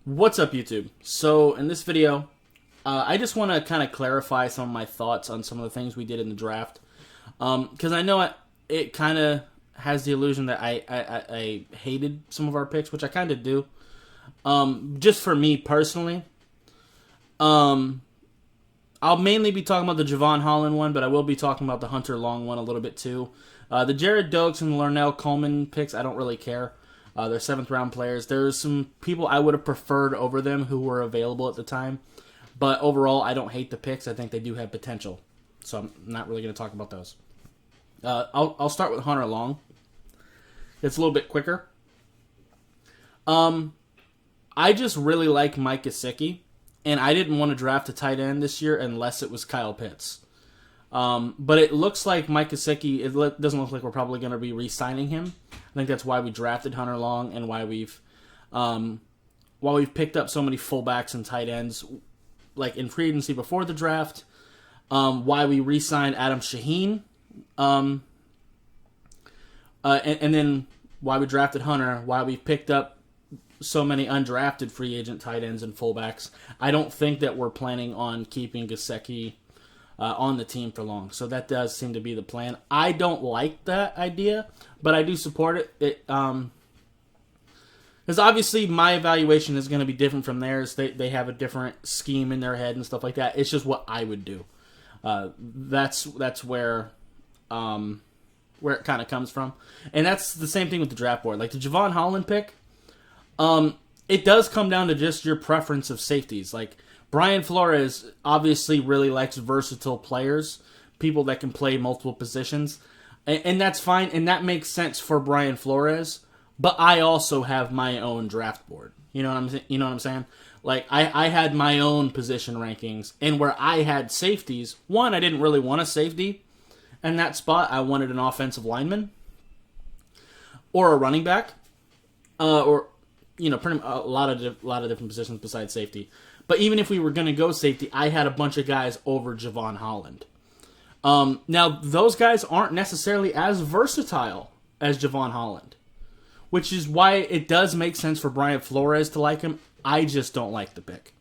What's up, YouTube? So, in this video, I just want to kind of clarify some of my thoughts on some of the things we did in the draft. Because I know it kind of has the illusion that I hated some of our picks, which I kind of do. Just for me personally. I'll mainly be talking about the Javon Holland one, but I will be talking about the Hunter Long one a little bit too. The Jared Dokes and Larnell Coleman picks, I don't really care. They're 7th round players. There's some people I would have preferred over them who were available at the time. But overall, I don't hate the picks. I think they do have potential. So I'm not really going to talk about those. I'll start with Hunter Long. It's a little bit quicker. I just really like Mike Gesicki. And I didn't want to draft a tight end this year unless it was Kyle Pitts. But it looks like Mike Gesicki, it doesn't look like we're probably going to be re-signing him. I think that's why we drafted Hunter Long and why we've picked up so many fullbacks and tight ends like in free agency before the draft. Why we re-signed Adam Shaheen. And then why we drafted Hunter. Why we picked up so many undrafted free agent tight ends and fullbacks. I don't think that we're planning on keeping Gesicki on the team for long. So that does seem to be the plan. I don't like that idea, but I do support it. Because obviously my evaluation is going to be different from theirs. They have a different scheme in their head and stuff like that. It's just what I would do. That's where it kind of comes from. And that's the same thing with the draft board. Like the Javon Holland pick, it does come down to just your preference of safeties. Like Brian Flores obviously really likes versatile players, people that can play multiple positions, and that's fine, and that makes sense for Brian Flores. But I also have my own draft board. You know what I'm saying? Like I had my own position rankings, and where I had safeties, one, I didn't really want a safety in that spot. I wanted an offensive lineman or a running back, or pretty a lot of different positions besides safety. But even if we were going to go safety, I had a bunch of guys over Javon Holland. Now, those guys aren't necessarily as versatile as Javon Holland, which is why it does make sense for Brian Flores to like him. I just don't like the pick,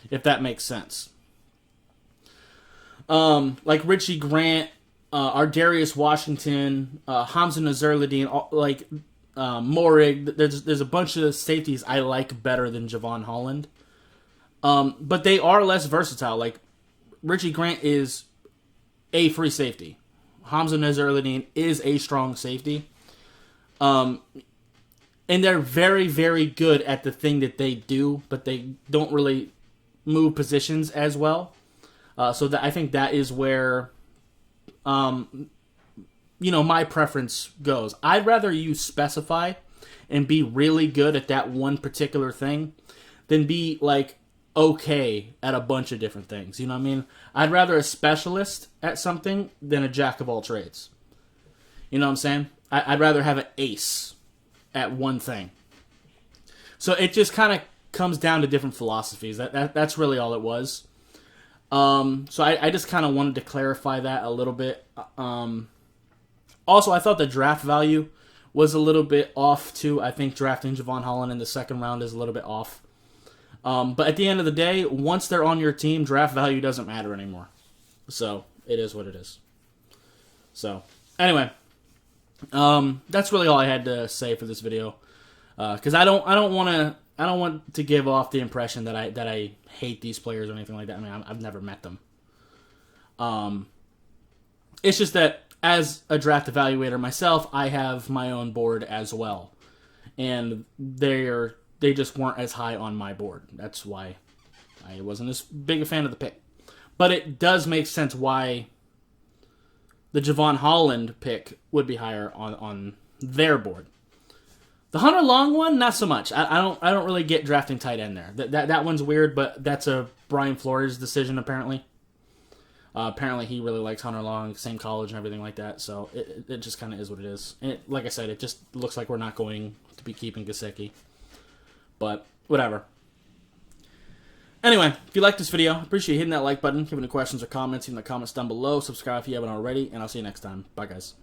if that makes sense. Like Richie Grant, Ardarius Washington, Hamza Nazarladine, Morig. There's a bunch of safeties I like better than Javon Holland. But they are less versatile. Like, Richie Grant is a free safety. Hamza Nazarladine is a strong safety. And they're very, very good at the thing that they do, but they don't really move positions as well. So I think that is where, my preference goes. I'd rather you specify and be really good at that one particular thing than be, okay at a bunch of different things. You know what I mean? I'd rather a specialist at something than a jack of all trades. You know what I'm saying? I'd rather have an ace at one thing. So it just kind of comes down to different philosophies. That's really all it was. So I just kind of wanted to clarify that a little bit. Also, I thought the draft value was a little bit off too. I think drafting Javon Holland in the 2nd round is a little bit off. But at the end of the day, once they're on your team, draft value doesn't matter anymore. So it is what it is. So anyway, that's really all I had to say for this video. Because I don't want to give off the impression that I hate these players or anything like that. I mean, I've never met them. It's just that as a draft evaluator myself, I have my own board as well, and they just weren't as high on my board. That's why I wasn't as big a fan of the pick. But it does make sense why the Javon Holland pick would be higher on their board. The Hunter Long one, not so much. I don't really get drafting tight end there. That one's weird, but that's a Brian Flores decision apparently. Apparently he really likes Hunter Long, same college and everything like that. So it just kind of is what it is. And like I said, it just looks like we're not going to be keeping Gesicki. But whatever. Anyway, if you like this video, appreciate hitting that like button. If you have any questions or comments, leave in the comments down below. Subscribe if you haven't already, and I'll see you next time. Bye, guys.